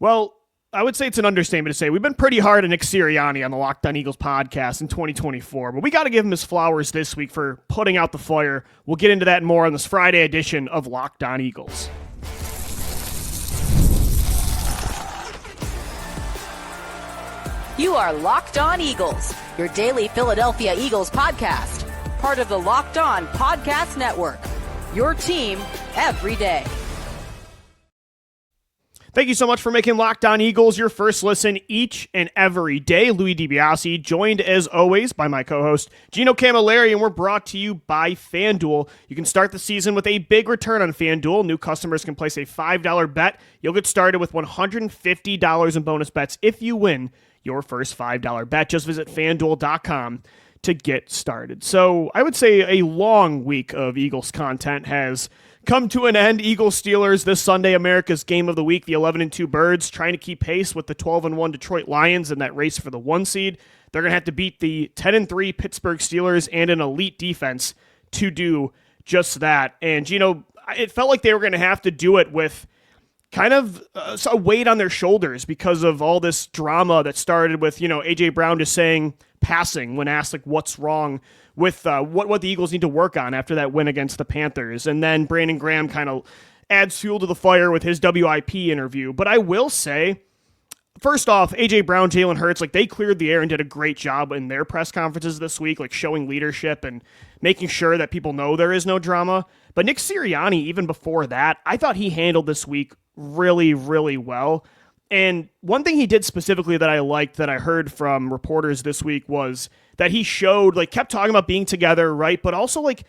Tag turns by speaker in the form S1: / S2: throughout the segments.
S1: Well, I would say it's an understatement to say we've been pretty hard on Nick Sirianni on the Locked On Eagles podcast in 2024, but we got to give him his flowers this week for putting out the fire. We'll get into that more on this Friday edition of Locked On Eagles.
S2: You are Locked On Eagles, your daily Philadelphia Eagles podcast, part of the Locked On Podcast Network, your team every day.
S1: Thank you so much for making Locked On Eagles your first listen each and every day. Louie DiBiase, joined as always by my co-host Gino Camilleri, and we're brought to you by FanDuel. You can start the season with a big return on FanDuel. New customers can place a $5 bet. You'll get started with $150 in bonus bets if you win your first $5 bet. Just visit FanDuel.com to get started. So I would say a long week of Eagles content has come to an end. Eagles Steelers this Sunday, America's game of the week. The 11-2 Birds trying to keep pace with the 12-1 Detroit Lions in that race for the 1 seed. They're going to have to beat the 10-3 Pittsburgh Steelers and an elite defense to do just that. And, Gino, it felt like they were going to have to do it with kind of a weight on their shoulders because of all this drama that started with, A.J. Brown just saying passing when asked, like, what's wrong with what the Eagles need to work on after that win against the Panthers. And then Brandon Graham kind of adds fuel to the fire with his WIP interview. But I will say, first off, A.J. Brown, Jalen Hurts, like, they cleared the air and did a great job in their press conferences this week, like showing leadership and making sure that people know there is no drama. But Nick Sirianni, even before that, I thought he handled this week really, really well. And one thing he did specifically that I liked that I heard from reporters this week was that he showed, like, kept talking about being together, right? But also, like,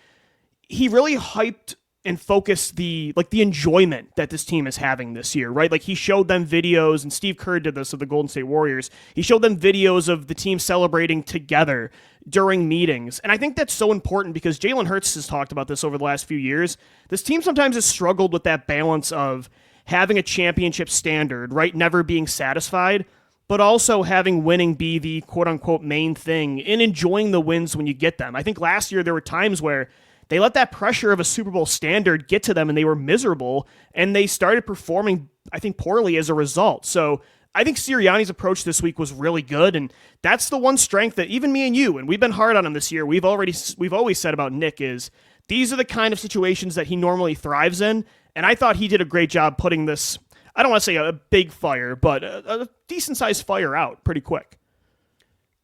S1: he really hyped and focused the enjoyment that this team is having this year, right? Like, he showed them videos, and Steve Kerr did this of the Golden State Warriors. He showed them videos of the team celebrating together during meetings. And I think that's so important because Jalen Hurts has talked about this over the last few years. This team sometimes has struggled with that balance of having a championship standard, right? Never being satisfied, but also having winning be the quote-unquote main thing and enjoying the wins when you get them. I think last year there were times where they let that pressure of a Super Bowl standard get to them and they were miserable, and they started performing, I think, poorly as a result. So I think Sirianni's approach this week was really good, and that's the one strength that even me and you, and we've been hard on him this year, we've always said about Nick is these are the kind of situations that he normally thrives in. And I thought he did a great job putting this, I don't want to say a big fire, but a decent-sized fire out pretty quick.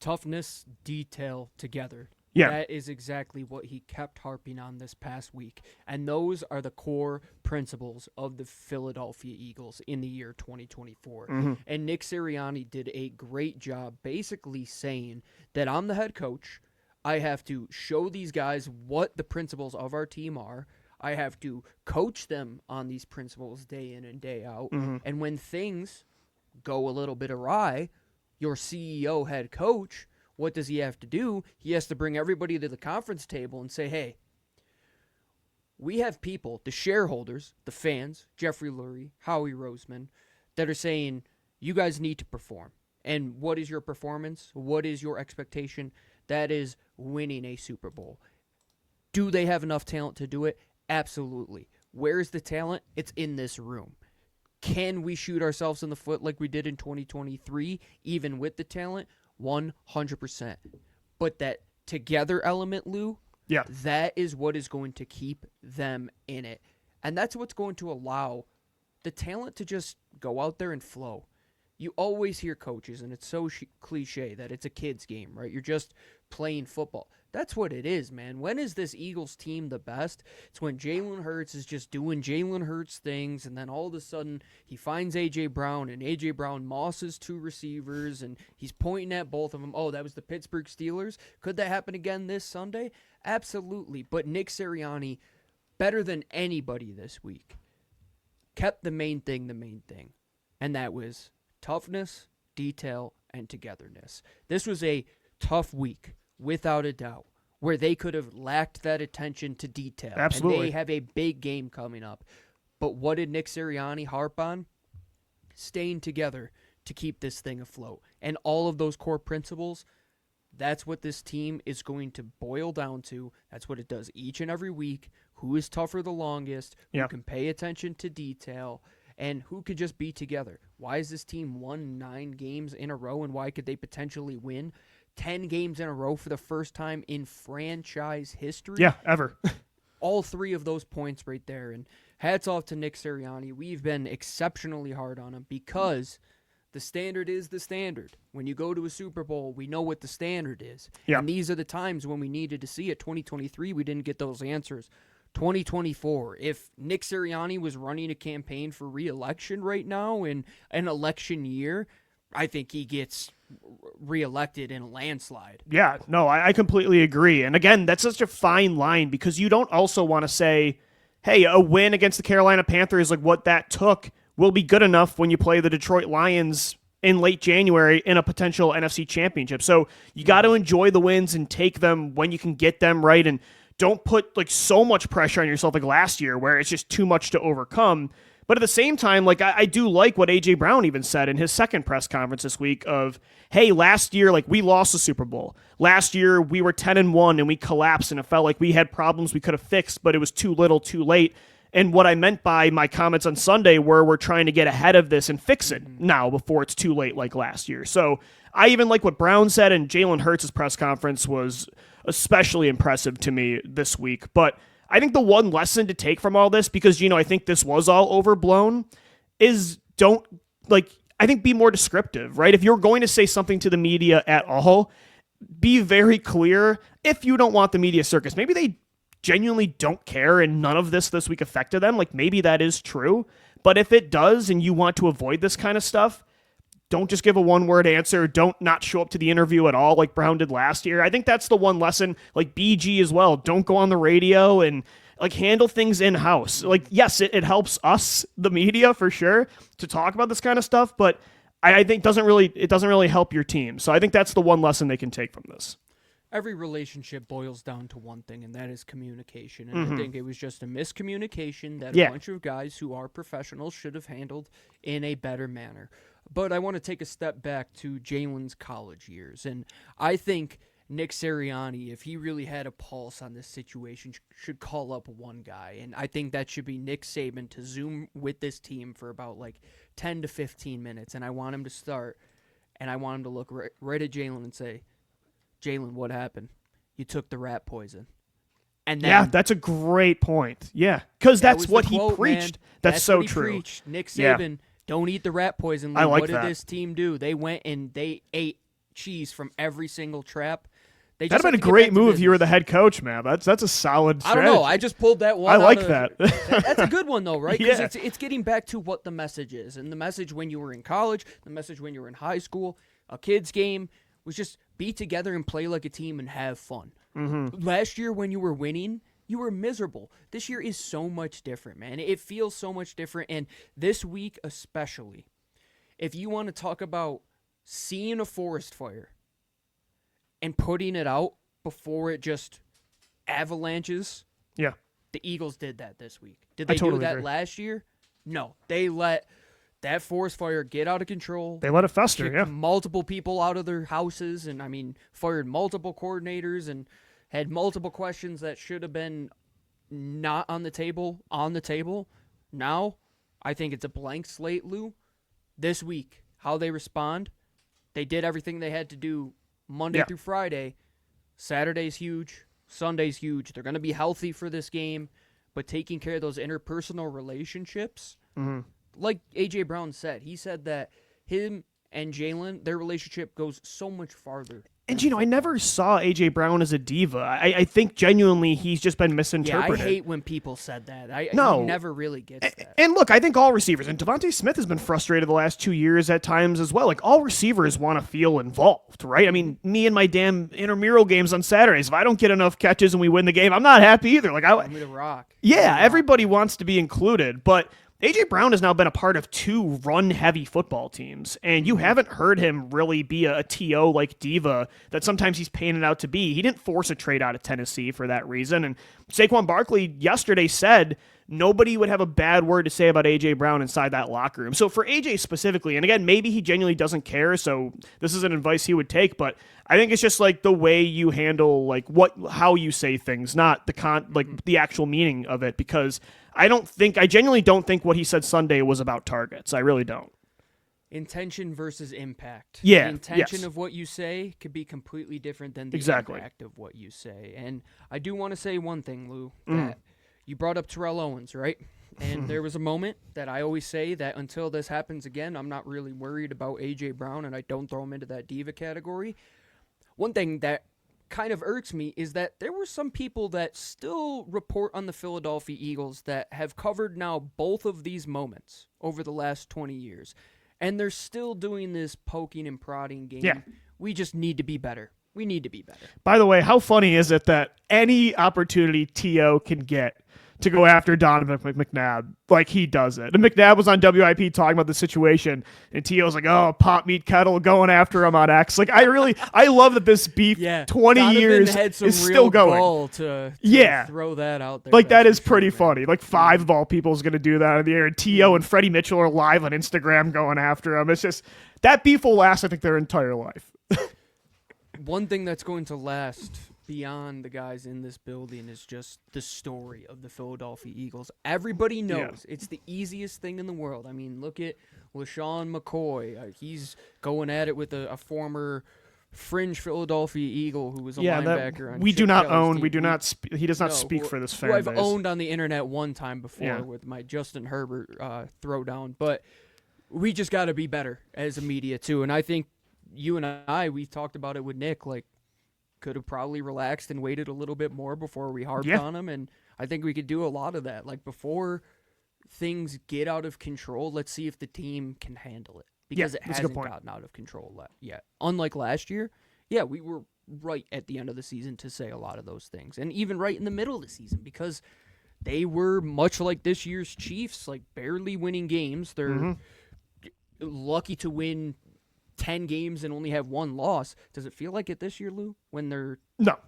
S3: Toughness, detail, together.
S1: Yeah.
S3: That is exactly what he kept harping on this past week. And those are the core principles of the Philadelphia Eagles in the year 2024.
S1: Mm-hmm.
S3: And Nick Sirianni did a great job basically saying that I'm the head coach. I have to show these guys what the principles of our team are. I have to coach them on these principles day in and day out.
S1: Mm-hmm.
S3: And when things go a little bit awry, your CEO, head coach, what does he have to do? He has to bring everybody to the conference table and say, hey, we have people, the shareholders, the fans, Jeffrey Lurie, Howie Roseman, that are saying, you guys need to perform. And what is your performance? What is your expectation? That is winning a Super Bowl. Do they have enough talent to do it? Absolutely. Where's the talent? It's in this room. Can we shoot ourselves in the foot like we did in 2023, even with the talent? 100%. But that together element, Lou,
S1: yeah,
S3: that is what is going to keep them in it. And that's what's going to allow the talent to just go out there and flow. You always hear coaches, and it's so cliche that it's a kid's game, right? You're just playing football. That's what it is, man. When is this Eagles team the best? It's when Jalen Hurts is just doing Jalen Hurts things, and then all of a sudden he finds A.J. Brown, and A.J. Brown mosses two receivers, and he's pointing at both of them. Oh, that was the Pittsburgh Steelers? Could that happen again this Sunday? Absolutely. But Nick Sirianni, better than anybody this week, kept the main thing, and that was toughness, detail, and togetherness. This was a tough week, without a doubt, where they could have lacked that attention to detail.
S1: Absolutely.
S3: And they have a big game coming up. But what did Nick Sirianni harp on? Staying together to keep this thing afloat. And all of those core principles, that's what this team is going to boil down to. That's what it does each and every week. Who is tougher the longest? Who can pay attention to detail? and who could just be together. Why has this team won 9 games in a row, and why could they potentially win 10 games in a row for the first time in franchise history?
S1: Yeah, ever.
S3: All 3 of those points right there. And hats off to Nick Sirianni. We've been exceptionally hard on him because the standard is the standard. When you go to a Super Bowl, we know what the standard is.
S1: Yeah.
S3: And these are the times when we needed to see it. 2023, we didn't get those answers. 2024, if Nick Sirianni was running a campaign for re-election right now in an election year, I think he gets re-elected in a landslide.
S1: Yeah, no, I completely agree. And again, that's such a fine line because you don't also want to say, hey, a win against the Carolina Panthers, like what that took, will be good enough when you play the Detroit Lions in late January in a potential NFC championship. So you got to enjoy the wins and take them when you can get them, right? And don't put like so much pressure on yourself like last year where it's just too much to overcome. But at the same time, like I do like what A.J. Brown even said in his second press conference this week of, hey, last year, like we lost the Super Bowl. Last year, we were 10-1 and we collapsed and it felt like we had problems we could have fixed, but it was too little, too late. And what I meant by my comments on Sunday were we're trying to get ahead of this and fix it now before it's too late like last year. So I even like what Brown said, and Jalen Hurts' press conference was especially impressive to me this week. But I think the one lesson to take from all this, because, I think this was all overblown, is I think be more descriptive, right? If you're going to say something to the media at all, be very clear. If you don't want the media circus, maybe they genuinely don't care and none of this week affected them. Like maybe that is true. But if it does and you want to avoid this kind of stuff, don't just give a one-word answer. Don't not show up to the interview at all like Brown did last year. I think that's the one lesson, like BG as well. Don't go on the radio and like handle things in-house. Like, yes, it helps us, the media, for sure, to talk about this kind of stuff, but I think it doesn't really help your team. So I think that's the one lesson they can take from this.
S3: Every relationship boils down to one thing, and that is communication. And I think it was just a miscommunication that a bunch of guys who are professionals should have handled in a better manner. But I want to take a step back to Jalen's college years. And I think Nick Sirianni, if he really had a pulse on this situation, should call up one guy. And I think that should be Nick Saban to Zoom with this team for about 10 to 15 minutes. And I want him to start, and I want him to look right at Jalen and say, Jalen, what happened? You took the rat poison. And then,
S1: that's a great point. Yeah, because that's what he preached.
S3: Man.
S1: That's so
S3: what he
S1: true.
S3: Preached. Nick Saban, don't eat the rat poison.
S1: I like
S3: what
S1: that.
S3: did this team do? They went and they ate cheese from every single trap.
S1: That'd have been a great move if you were the head coach, man. That's a solid strategy.
S3: I don't know. I just pulled that one.
S1: I like that.
S3: That's a good one, though, right? Because
S1: Yeah.
S3: it's getting back to what the message is. And the message when you were in college, the message when you were in high school, a kid's game was just be together and play like a team and have fun. Last year when you were winning, you were miserable. This year is so much different, man. It feels so much different. And this week especially, if you want to talk about seeing a forest fire and putting it out before it just avalanches,
S1: Yeah.
S3: the Eagles did that this week. Did they
S1: totally
S3: do that
S1: agree.
S3: last year? No. They let that forest fire get out of control.
S1: They let it fester,
S3: Kicked
S1: yeah.
S3: multiple people out of their houses, and fired multiple coordinators and had multiple questions that should have been not on the table. Now, I think it's a blank slate, Lou. This week, how they respond, they did everything they had to do Monday through Friday. Saturday's huge. Sunday's huge. They're going to be healthy for this game, but taking care of those interpersonal relationships, like A.J. Brown said, he said that him and Jalen, their relationship goes so much farther.
S1: And, I never saw A.J. Brown as a diva. I think genuinely he's just been misinterpreted.
S3: Yeah, I hate when people said that. He never really gets that.
S1: And look, I think all receivers, and Devontae Smith has been frustrated the last 2 years at times as well. Like, all receivers want to feel involved, right? I mean, me and my damn intramural games on Saturdays, if I don't get enough catches and we win the game, I'm not happy either. Like,
S3: Want me to rock.
S1: Yeah, everybody wants to be included, but A.J. Brown has now been a part of 2 run-heavy football teams, and you haven't heard him really be a TO like diva that sometimes he's painted out to be. He didn't force a trade out of Tennessee for that reason, and Saquon Barkley yesterday said nobody would have a bad word to say about A.J. Brown inside that locker room. So for A.J. specifically, and again, maybe he genuinely doesn't care, so this is an advice he would take, but I think it's just like the way you handle like how you say things, not the actual meaning of it, because I genuinely don't think what he said Sunday was about targets. I really don't.
S3: Intention versus impact.
S1: Yeah.
S3: The intention of what you say could be completely different than the impact of what you say. And I do want to say one thing, Lou, that you brought up Terrell Owens, right? And there was a moment that I always say that until this happens again, I'm not really worried about A.J. Brown, and I don't throw him into that diva category. One thing that kind of irks me is that there were some people that still report on the Philadelphia Eagles that have covered now both of these moments over the last 20 years. And they're still doing this poking and prodding game.
S1: Yeah.
S3: We just need to be better. We need to be better.
S1: By the way, how funny is it that any opportunity T.O. can get to go after Donovan McNabb, like he does it? And McNabb was on WIP talking about the situation, and T.O.'s like, oh, pop meat kettle going after him on X. Like, I love that this beef 20
S3: Donovan
S1: years
S3: had some
S1: is
S3: real
S1: still going.
S3: Gall to throw that out there.
S1: Like, that is pretty funny. Like, 5 of all people is going to do that in the air. And T.O. and Freddie Mitchell are live on Instagram going after him. It's just, that beef will last, I think, their entire life.
S3: One thing that's going to last beyond the guys in this building is just the story of the Philadelphia Eagles. Everybody knows it's the easiest thing in the world. I mean, look at LaShawn McCoy. He's going at it with a former fringe Philadelphia Eagle who was a linebacker on
S1: we
S3: Chip
S1: do not
S3: Kelly's
S1: own.
S3: team.
S1: We do not. He does not speak for this fan
S3: who I've
S1: base.
S3: owned on the internet one time before with my Justin Herbert throwdown. But we just got to be better as a media too. And I think you and I, we talked about it with Nick, like, could have probably relaxed and waited a little bit more before we harped on him. And I think we could do a lot of that. Like, before things get out of control, let's see if the team can handle it. Because it hasn't gotten out of control yet. Unlike last year, we were right at the end of the season to say a lot of those things. And even right in the middle of the season, because they were much like this year's Chiefs, like barely winning games. They're lucky to win 10 games and only have 1 loss. Does it feel like it this year, Lou, when they're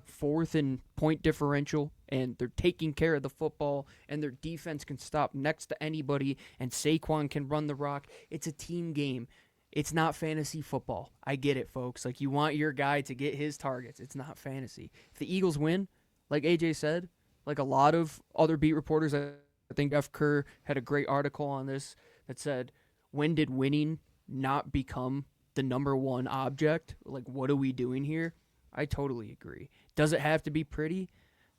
S3: fourth in point differential and they're taking care of the football and their defense can stop next to anybody and Saquon can run the rock? It's a team game. It's not fantasy football. I get it, folks. Like, you want your guy to get his targets. It's not fantasy. If the Eagles win, like AJ said, like a lot of other beat reporters, I think Jeff Kerr had a great article on this that said, when did winning not become the number one object? Like, what are we doing here? I totally agree. Does it have to be pretty?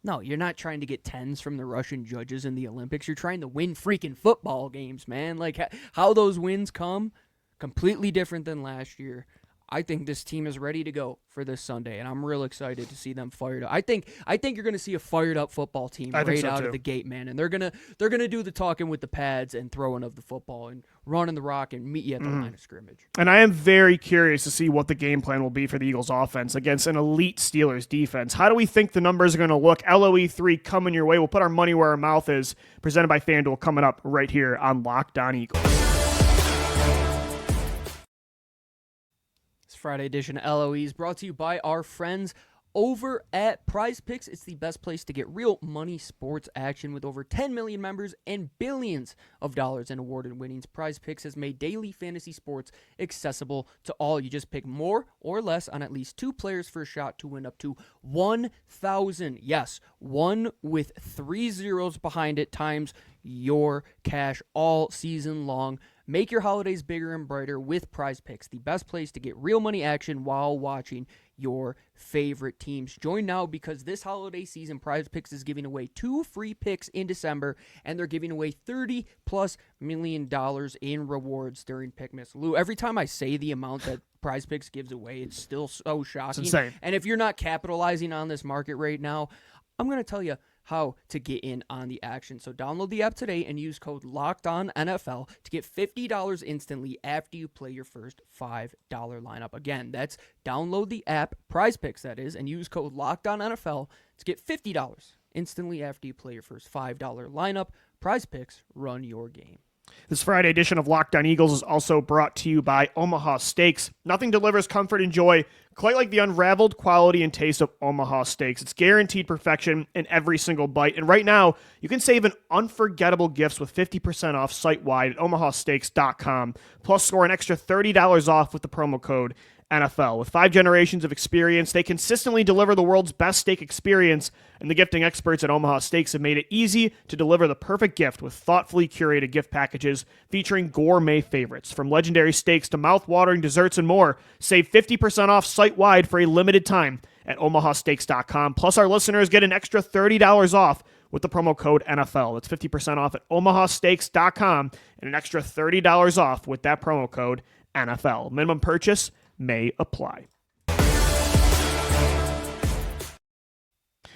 S3: No, you're not trying to get 10s from the Russian judges in the Olympics. You're trying to win freaking football games, man. Like, how those wins come, completely different than last year. I think this team is ready to go for this Sunday, and I'm real excited to see them fired up. I think you're going to see a fired up football team right out of the gate, man. And they're gonna do the talking with the pads and throwing of the football and running the rock and meet you at the line of scrimmage.
S1: And I am very curious to see what the game plan will be for the Eagles offense against an elite Steelers defense. How do we think the numbers are going to look? LOE3 coming your way. We'll put our money where our mouth is. Presented by FanDuel, coming up right here on Locked On Eagles.
S3: Friday edition of LOE is brought to you by our friends over at PrizePicks. It's the best place to get real money sports action with over 10 million members and billions of dollars in awarded winnings. PrizePicks has made daily fantasy sports accessible to all. You just pick more or less on at least 2 players for a shot to win up to 1,000. Yes, 1 with 3 zeros behind it times your cash all season long. Make your holidays bigger and brighter with PrizePicks, the best place to get real money action while watching your favorite teams. Join now because this holiday season, PrizePicks is giving away 2 free picks in December, and they're giving away $30+ million in rewards during Pickmas. Lou, every time I say the amount that PrizePicks gives away, it's still so shocking.
S1: It's insane.
S3: And if you're not capitalizing on this market right now, I'm going to tell you how to get in on the action. So download the app today and use code LOCKEDONNFL to get $50 instantly after you play your first $5 lineup. Again, that's download the app, PrizePicks that is, and use code LOCKEDONNFL to get $50 instantly after you play your first $5 lineup. PrizePicks, run your game.
S1: This Friday edition of Locked On Eagles is also brought to you by Omaha Steaks. Nothing delivers comfort and joy quite like the unraveled quality and taste of Omaha Steaks. It's guaranteed perfection in every single bite. And right now, you can save an unforgettable gifts with 50% off site-wide at omahasteaks.com. Plus, score an extra $30 off with the promo code NFL. With 5 generations of experience, they consistently deliver the world's best steak experience, and the gifting experts at Omaha Steaks have made it easy to deliver the perfect gift with thoughtfully curated gift packages featuring gourmet favorites. From legendary steaks to mouth-watering desserts and more, save 50% off site-wide for a limited time at omahasteaks.com. Plus, our listeners get an extra $30 off with the promo code NFL. That's 50% off at omahasteaks.com and an extra $30 off with that promo code NFL. Minimum purchase may apply.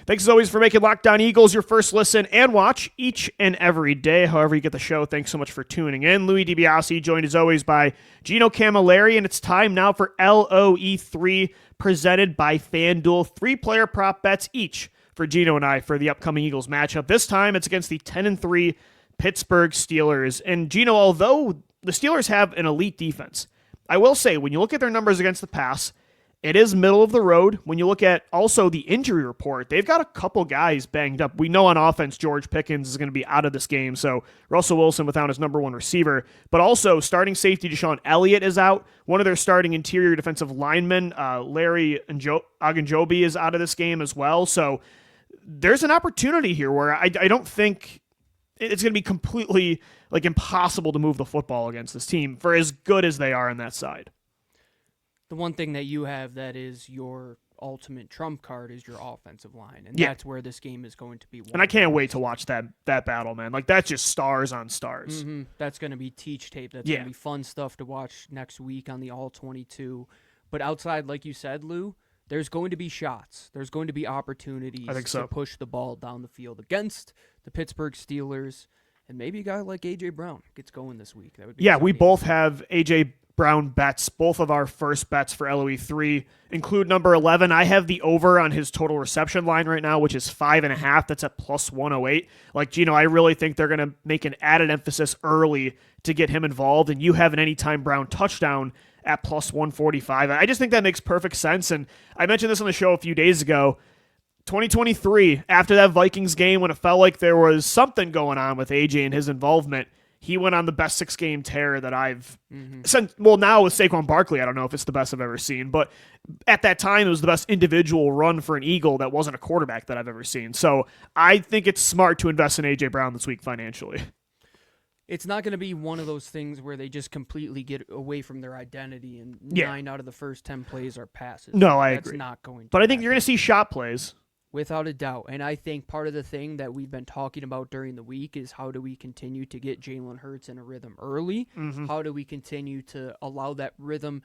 S1: Thanks as always for making Locked On Eagles your first listen and watch each and every day. However you get the show, thanks so much for tuning in. Louie DiBiase, joined as always by Gino Camilleri, and it's time now for LOE3 presented by FanDuel. 3-player prop bets each for Gino and I for the upcoming Eagles matchup. This time it's against the 10-3 Pittsburgh Steelers. And Gino, although the Steelers have an elite defense, I will say, when you look at their numbers against the pass, it is middle of the road. When you look at also the injury report, they've got a couple guys banged up. We know on offense, George Pickens is going to be out of this game, so Russell Wilson without his number one receiver. But also, starting safety Deshaun Elliott is out. One of their starting interior defensive linemen, Larry Ogunjobi, is out of this game as well. So there's an opportunity here where I don't think it's going to be completely impossible to move the football against this team for as good as they are on that side.
S3: The one thing that you have that is your ultimate trump card is your offensive line, and
S1: yeah,
S3: that's where this game is going to be won.
S1: And I can't wait to watch that battle, man. That's just stars on stars.
S3: Mm-hmm. That's going to be teach tape. That's going to be fun stuff to watch next week on the All-22. But outside, like you said, Lou, there's going to be shots. There's going to be opportunities to push the ball down the field against the Pittsburgh Steelers. And maybe a guy like A.J. Brown gets going this week. That would be
S1: we both have A.J. Brown bets. Both of our first bets for LOE3 include number 11. I have the over on his total reception line right now, which is 5.5. That's at plus 108. Gino, I really think they're going to make an added emphasis early to get him involved. And you have an anytime Brown touchdown at plus 145. I just think that makes perfect sense. And I mentioned this on the show a few days ago. 2023, after that Vikings game when it felt like there was something going on with AJ and his involvement, he went on the best 6-game tear that I've sent. Well, now with Saquon Barkley, I don't know if it's the best I've ever seen, but at that time, it was the best individual run for an Eagle that wasn't a quarterback that I've ever seen. So I think it's smart to invest in A.J. Brown this week financially.
S3: It's not going to be one of those things where they just completely get away from their identity and 9 out of the first 10 plays are passes.
S1: No, I agree.
S3: That's not going to
S1: But I think you're going to see shot plays.
S3: Without a doubt. And I think part of the thing that we've been talking about during the week is how do we continue to get Jalen Hurts in a rhythm early? Mm-hmm. How do we continue to allow that rhythm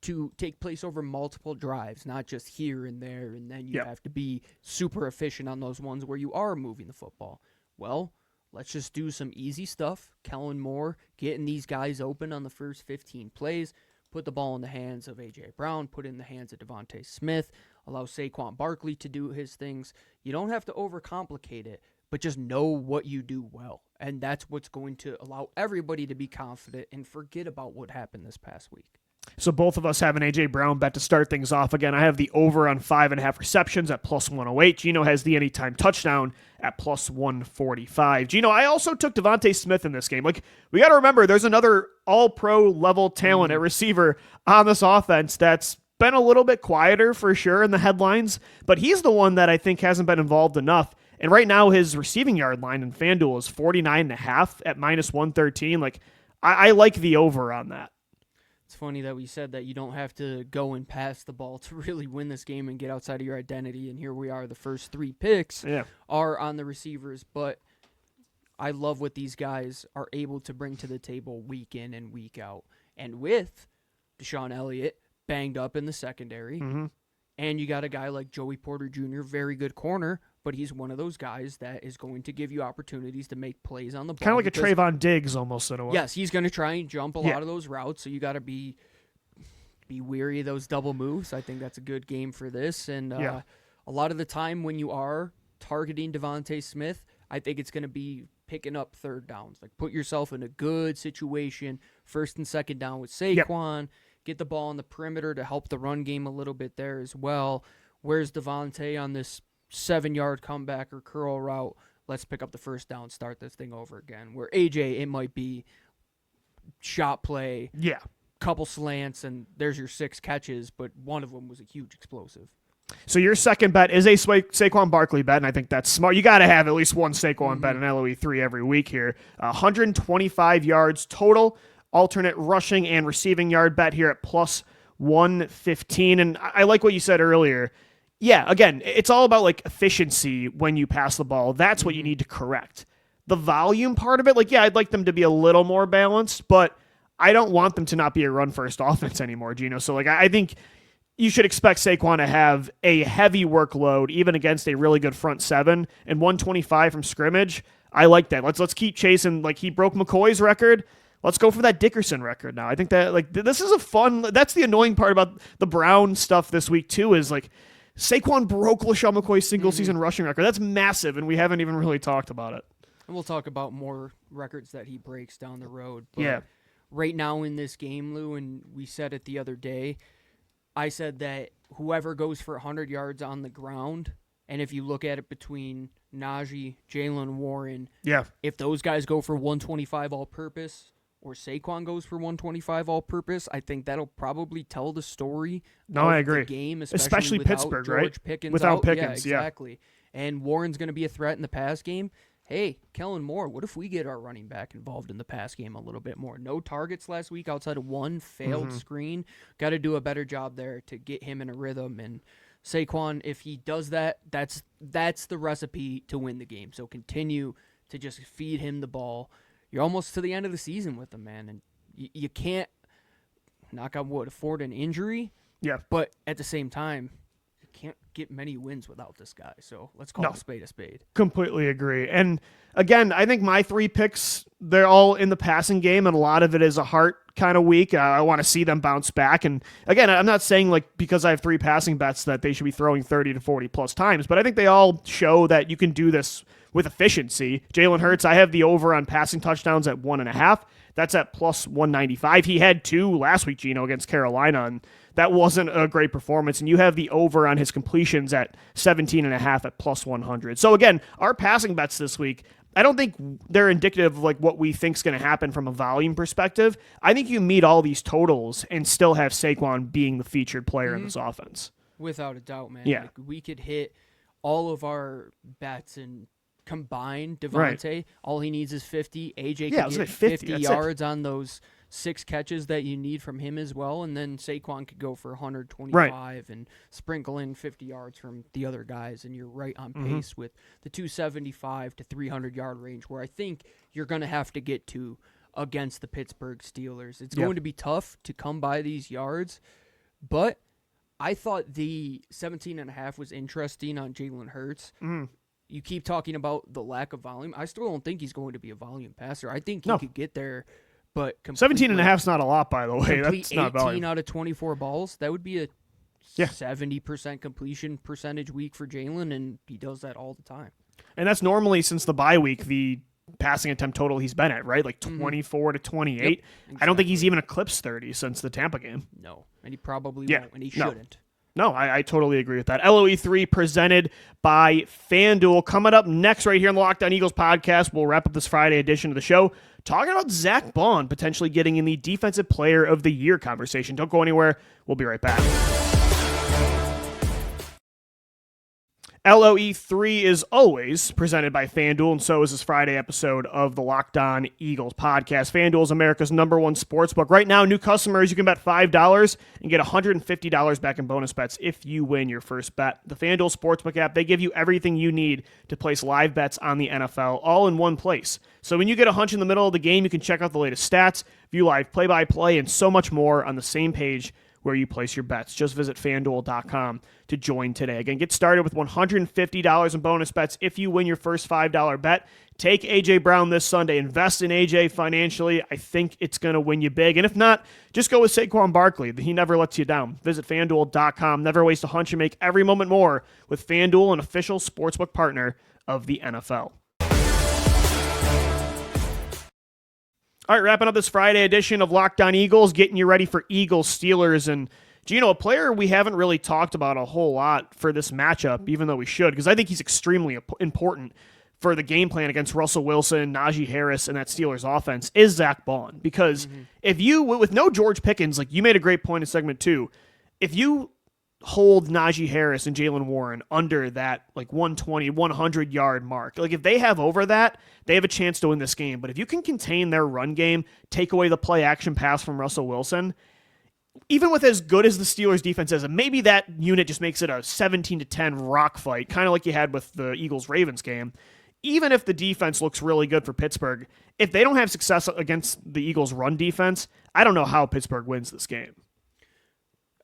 S3: to take place over multiple drives, not just here and there, and then you have to be super efficient on those ones where you are moving the football. Well, let's just do some easy stuff. Kellen Moore getting these guys open on the first 15 plays. Put the ball in the hands of A.J. Brown, put it in the hands of Devontae Smith, allow Saquon Barkley to do his things. You don't have to overcomplicate it, but just know what you do well. And that's what's going to allow everybody to be confident and forget about what happened this past week.
S1: So both of us have an A.J. Brown bet to start things off. Again, I have the over on 5.5 receptions at plus 108. Gino has the anytime touchdown at plus 145. Gino, I also took Devontae Smith in this game. We got to remember, there's another all-pro level talent at receiver on this offense that's been a little bit quieter for sure in the headlines, but he's the one that I think hasn't been involved enough. And right now, his receiving yard line in FanDuel is 49.5 at minus 113. I like the over on that.
S3: It's funny that we said that you don't have to go and pass the ball to really win this game and get outside of your identity, and here we are. The first 3 picks are on the receivers, but I love what these guys are able to bring to the table week in and week out. And with Deshaun Elliott banged up in the secondary, and you got a guy like Joey Porter Jr., very good corner, but he's one of those guys that is going to give you opportunities to make plays on the ball.
S1: Kind of like a Trayvon Diggs almost in a way.
S3: Yes, he's going to try and jump a lot of those routes, so you got to be wary of those double moves. I think that's a good game for this. And a lot of the time when you are targeting Devontae Smith, I think it's going to be picking up third downs. Like, put yourself in a good situation, first and second down with Saquon. Get the ball on the perimeter to help the run game a little bit there as well. Where's Devontae on this 7-yard comeback or curl route? Let's pick up the first down, start this thing over again. Where AJ, it might be shot play, couple slants, and there's your 6 catches, but one of them was a huge explosive.
S1: So your second bet is a Saquon Barkley bet, and I think that's smart. You got to have at least one Saquon bet in LOE3 every week here. 125 yards total, alternate rushing and receiving yard bet here at plus 115. And I like what you said earlier. Yeah, again, it's all about like efficiency when you pass the ball. That's what you need to correct. The volume part of it, like, yeah, I'd like them to be a little more balanced, but I don't want them to not be a run-first offense anymore, Gino. So, like, I think you should expect Saquon to have a heavy workload, even against a really good front seven, and 125 from scrimmage. I like that. Let's keep chasing. Like, he broke McCoy's record. Let's go for that Dickerson record now. I think that, like, this is a fun. That's the annoying part about the Brown stuff this week too. Is like Saquon broke LaShawn McCoy's single-season rushing record. That's massive, and we haven't even really talked about it.
S3: And we'll talk about more records that he breaks down the road. But right now in this game, Lou, and we said it the other day, I said that whoever goes for 100 yards on the ground, and if you look at it between Najee, Jalen Warren, if those guys go for 125 all-purpose or Saquon goes for 125 all-purpose, I think that'll probably tell the story of
S1: I agree.
S3: the game,
S1: especially Pittsburgh,
S3: George
S1: right?
S3: Pickens
S1: Without
S3: out.
S1: Pickens,
S3: exactly. And Warren's going to be a threat in the pass game. Hey, Kellen Moore, what if we get our running back involved in the pass game a little bit more? No targets last week outside of one failed screen. Got to do a better job there to get him in a rhythm. And Saquon, if he does that, that's the recipe to win the game. So continue to just feed him the ball. You're almost to the end of the season with him, man. And you can't, knock on wood, afford an injury.
S1: Yeah.
S3: But at the same time, can't get many wins without this guy. So let's call a spade a spade.
S1: Completely agree. And again, I think my 3 picks, they're all in the passing game, and a lot of it is a heart kind of week. I want to see them bounce back. And again, I'm not saying like because I have 3 passing bets that they should be throwing 30 to 40 plus times, but I think they all show that you can do this with efficiency. Jalen Hurts, I have the over on passing touchdowns at 1.5. That's at plus 195. He had 2 last week, Gino, against Carolina, and that wasn't a great performance. And you have the over on his completions at 17.5 at plus 100. So again, our passing bets this week, I don't think they're indicative of like what we think is going to happen from a volume perspective. I think you meet all these totals and still have Saquon being the featured player in this offense.
S3: Without a doubt, man.
S1: Yeah.
S3: Like, we could hit all of our bets and combine Devontae. All he needs is 50. AJ can get 50 yards on those 6 catches that you need from him as well, and then Saquon could go for 125 and sprinkle in 50 yards from the other guys, and you're right on pace with the 275 to 300-yard range, where I think you're going to have to get to against the Pittsburgh Steelers. It's going to be tough to come by these yards, but I thought the 17.5 was interesting on Jalen Hurts. You keep talking about the lack of volume. I still don't think he's going to be a volume passer. I think he could get there, but
S1: 17.5 is not a lot, by the way. That's not
S3: 18
S1: volume.
S3: out of 24 balls. That would be a 70% completion percentage week for Jalen, and he does that all the time.
S1: And that's normally, since the bye week, the passing attempt total he's been at, right? Like 24 to 28.
S3: Yep, exactly.
S1: I don't think he's even eclipsed 30 since the Tampa game.
S3: No, and he probably won't, and he shouldn't.
S1: No, I totally agree with that. LOE3 presented by FanDuel. Coming up next right here on the Locked On Eagles podcast, we'll wrap up this Friday edition of the show talking about Zack Baun potentially getting in the Defensive Player of the Year conversation. Don't go anywhere. We'll be right back. LOE3 is always presented by FanDuel, and so is this Friday episode of the Locked On Eagles podcast. FanDuel is America's #1 sportsbook. Right now, new customers, you can bet $5 and get $150 back in bonus bets if you win your first bet. The FanDuel Sportsbook app, they give you everything you need to place live bets on the NFL, all in one place. So when you get a hunch in the middle of the game, you can check out the latest stats, view live play-by-play, and so much more on the same page where you place your bets. Just visit FanDuel.com to join today. Again, get started with $150 in bonus bets if you win your first $5 bet. Take A.J. Brown this Sunday. Invest in A.J. financially. I think it's going to win you big. And if not, just go with Saquon Barkley. He never lets you down. Visit FanDuel.com. Never waste a hunch and make every moment more with FanDuel, an official sportsbook partner of the NFL. All right, wrapping up this Friday edition of Locked On Eagles, getting you ready for Eagles Steelers. And Gino, a player we haven't really talked about a whole lot for this matchup, even though we should, because I think he's extremely important for the game plan against Russell Wilson, Najee Harris, and that Steelers offense, is Zack Baun. Because if you, with no George Pickens, like you made a great point in segment 2, if you hold Najee Harris and Jalen Warren under that like 120, 100 yard mark, like if they have over that, they have a chance to win this game. But if you can contain their run game, take away the play action pass from Russell Wilson, even with as good as the Steelers defense is, and maybe that unit just makes it a 17-10 rock fight, kind of like you had with the Eagles-Ravens game, even if the defense looks really good for Pittsburgh, if they don't have success against the Eagles' run defense, I don't know how Pittsburgh wins this game.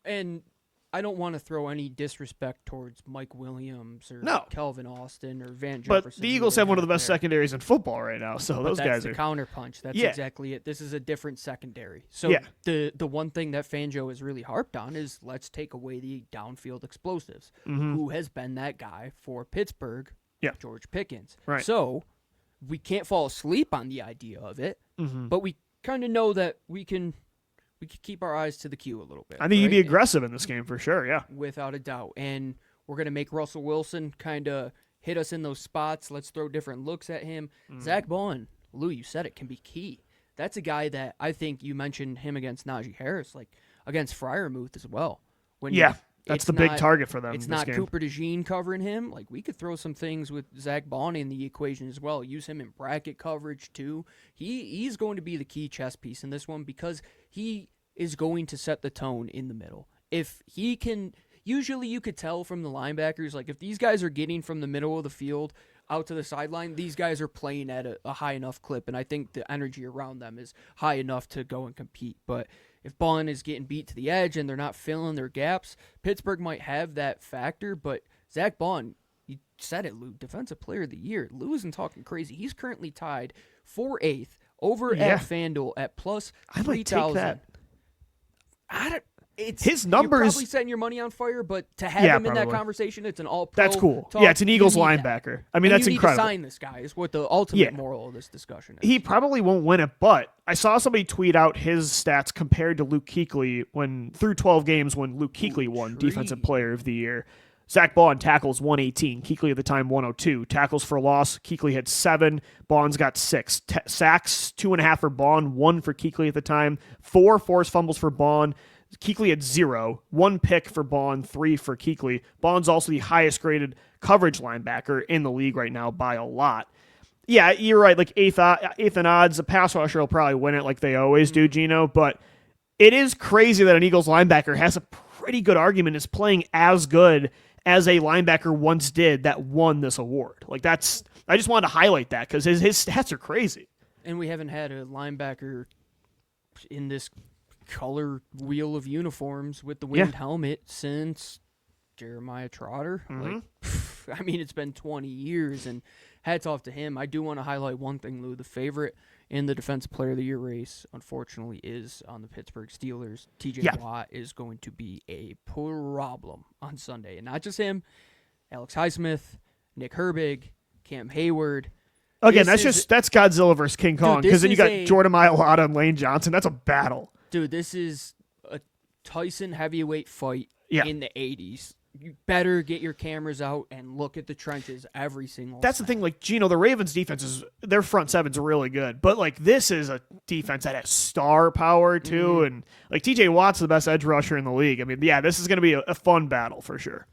S3: And I don't want to throw any disrespect towards Mike Williams or Kelvin Austin or Van Jefferson.
S1: But the Eagles have one of the best secondaries in football right now, so those guys are...
S3: That's the counterpunch. That's exactly it. This is a different secondary. So the one thing that Fangio has really harped on is let's take away the downfield explosives. Who has been that guy for Pittsburgh? George Pickens.
S1: Right.
S3: So we can't fall asleep on the idea of it, but we kind of know that we could keep our eyes to the queue a little bit.
S1: I think you'd be aggressive in this game for sure, yeah.
S3: Without a doubt. And we're going to make Russell Wilson kind of hit us in those spots. Let's throw different looks at him. Zack Baun, Lou, you said it, can be key. That's a guy that I think you mentioned him against Najee Harris, like against Freiermuth as well.
S1: That's the big target for them.
S3: It's not Cooper DeJean covering him. Like, we could throw some things with Zack Baun in the equation as well. Use him in bracket coverage too. He's going to be the key chess piece in this one because he is going to set the tone in the middle. If he can, usually you could tell from the linebackers, like if these guys are getting from the middle of the field out to the sideline, these guys are playing at a high enough clip, and I think the energy around them is high enough to go and compete. But if Baun is getting beat to the edge and they're not filling their gaps, Pittsburgh might have that factor, but Zack Baun, you said it, Lou, Defensive Player of the Year. Lou isn't talking crazy. He's currently tied for 8th over at FanDuel at plus 3,000.
S1: His numbers.
S3: You're probably setting your money on fire, but to have him in that conversation, it's an all-pro.
S1: That's cool.
S3: Talk,
S1: it's an Eagles linebacker. I mean, that's incredible.
S3: You need to sign this guy is what the ultimate moral of this discussion is.
S1: He probably won't win it, but I saw somebody tweet out his stats compared to Luke Kuechly through 12 games when Luke Kuechly won Defensive Player of the Year. Zack Baun tackles 118, Kuechly at the time 102. Tackles for loss, Kuechly had 7, Baun's got 6. Sacks, 2.5 for Baun, 1 for Kuechly at the time. 4 forced fumbles for Baun. Kuechly had 0, 1 pick for Baun, 3 for Kuechly. Baun's also the highest graded coverage linebacker in the league right now by a lot. Yeah, you're right, like 8th in odds. A pass rusher will probably win it like they always do, Gino, but it is crazy that an Eagles linebacker has a pretty good argument, is playing as good as a linebacker once did that won this award. Like I just wanted to highlight that because his stats are crazy.
S3: And we haven't had a linebacker in this color wheel of uniforms with the winged helmet since Jeremiah Trotter. I mean, it's been 20 years, and hats off to him. I do want to highlight one thing, Lou. The favorite in the Defensive Player of the Year race, unfortunately, is on the Pittsburgh Steelers. TJ Watt is going to be a problem on Sunday. And not just him, Alex Highsmith, Nick Herbig, Cam Hayward.
S1: Again, that's Godzilla versus King Kong, because then you got Jordan Mailata and Lane Johnson. That's a battle.
S3: Dude, this is a Tyson heavyweight fight in the 80s. You better get your cameras out and look at the trenches every single
S1: That's
S3: time.
S1: the thing, like, Gino, the Ravens defense their front seven's really good, but, like, this is a defense that has star power, too, and, like, TJ Watt's the best edge rusher in the league. I mean, this is going to be a fun battle for sure.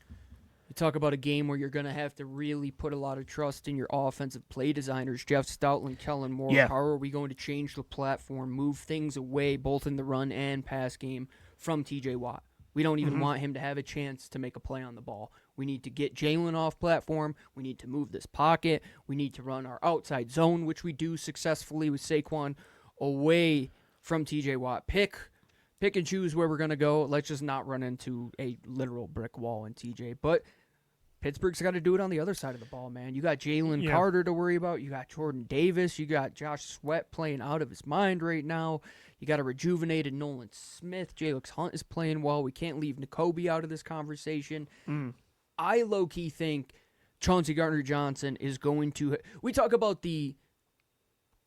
S3: You talk about a game where you're going to have to really put a lot of trust in your offensive play designers, Jeff Stoutland, Kellen Moore.
S1: Yeah.
S3: How are we going to change the platform, move things away, both in the run and pass game, from TJ Watt? We don't even want him to have a chance to make a play on the ball. We need to get Jalen off platform. We need to move this pocket. We need to run our outside zone, which we do successfully with Saquon, away from TJ Watt. Pick and choose where we're going to go. Let's just not run into a literal brick wall in TJ. But Pittsburgh's got to do it on the other side of the ball, man. You got Jalen Carter to worry about. You got Jordan Davis. You got Josh Sweat playing out of his mind right now. You got a rejuvenated Nolan Smith. Jalix Hunt is playing well. We can't leave N'Kobe out of this conversation. I low-key think Chauncey Gardner-Johnson is going to... We talk about the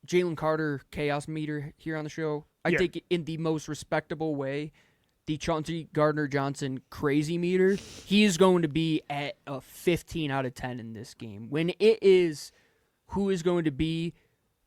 S3: Jalen Carter chaos meter here on the show. I take it in the most respectable way. The Chauncey Gardner-Johnson crazy meter, he is going to be at a 15 out of 10 in this game. When it is who is going to be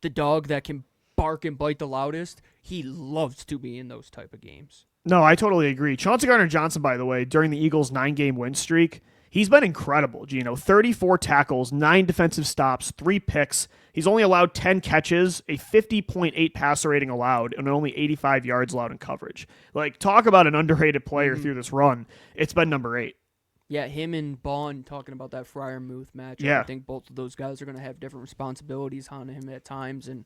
S3: the dog that can bark and bite the loudest, he loves to be in those type of games.
S1: No, I totally agree. Chauncey Gardner-Johnson, by the way, during the Eagles' 9-game win streak, he's been incredible, Gino. 34 tackles, 9 defensive stops, 3 picks. He's only allowed 10 catches, a 50.8 passer rating allowed, and only 85 yards allowed in coverage. Like, talk about an underrated player through this run. It's been number 8.
S3: Yeah, him and Baun talking about that Fryer-Muth match.
S1: Yeah.
S3: I think both of those guys are going to have different responsibilities on him at times and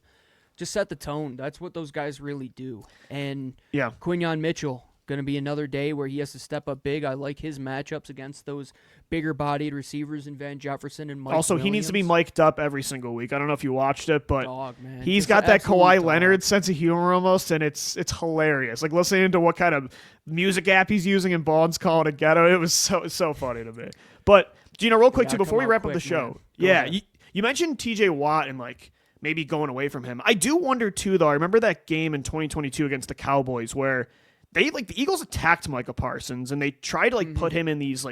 S3: just set the tone. That's what those guys really do. And Quinyon Mitchell, going to be another day where he has to step up big. I like his matchups against those bigger-bodied receivers in Van Jefferson and Mike
S1: Also,
S3: Williams.
S1: he needs to be mic'd up every single week. I don't know if you watched it, but he's
S3: Just
S1: got that
S3: absolute
S1: Kawhi
S3: dog.
S1: Leonard sense of humor almost, and it's hilarious. Like, listening to what kind of music app he's using and Baun's calling it ghetto, it was so funny to me. But, Gino, real quick, too, before we wrap up the show, you mentioned TJ Watt and, like, maybe going away from him. I do wonder, too, though, I remember that game in 2022 against the Cowboys where the Eagles attacked Micah Parsons and they tried to put him in these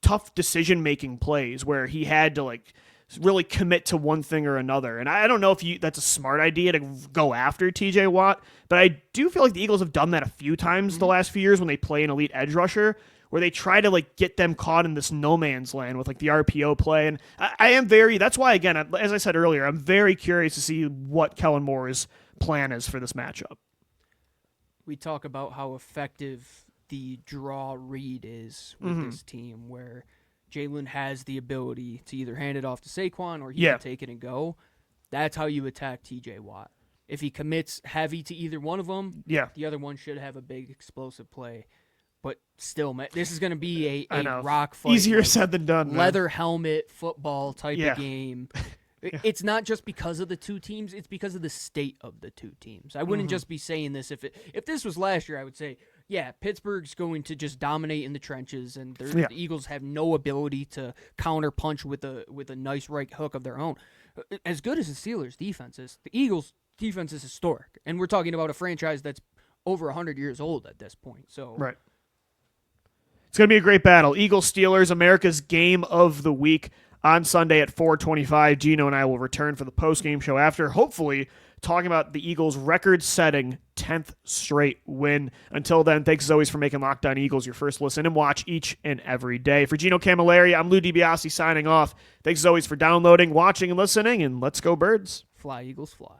S1: tough decision-making plays where he had to really commit to one thing or another. And I don't know if that's a smart idea to go after TJ Watt, but I do feel like the Eagles have done that a few times the last few years when they play an elite edge rusher, where they try to get them caught in this no man's land with the RPO play. And I am that's why, again, as I said earlier, I'm very curious to see what Kellen Moore's plan is for this matchup.
S3: We talk about how effective the draw read is with this team, where Jalen has the ability to either hand it off to Saquon or he can take it and go. That's how you attack TJ Watt. If he commits heavy to either one of them, the other one should have a big explosive play. But still, man, this is going to be a rock fight.
S1: Easier said than done, man.
S3: Leather helmet football type of game. It's not just because of the two teams, it's because of the state of the two teams. I wouldn't just be saying this if this was last year, I would say, Pittsburgh's going to just dominate in the trenches and the Eagles have no ability to counter punch with a nice right hook of their own. As good as the Steelers defense is, the Eagles defense is historic. And we're talking about a franchise that's over 100 years old at this point. So
S1: right. It's going to be a great battle. Eagles-Steelers, America's game of the week on Sunday at 4:25. Gino and I will return for the post-game show after, hopefully, talking about the Eagles' record-setting 10th straight win. Until then, thanks as always for making Locked On Eagles your first listen and watch each and every day. For Gino Camilleri, I'm Lou DiBiase signing off. Thanks as always for downloading, watching, and listening, and let's go Birds.
S3: Fly, Eagles, fly.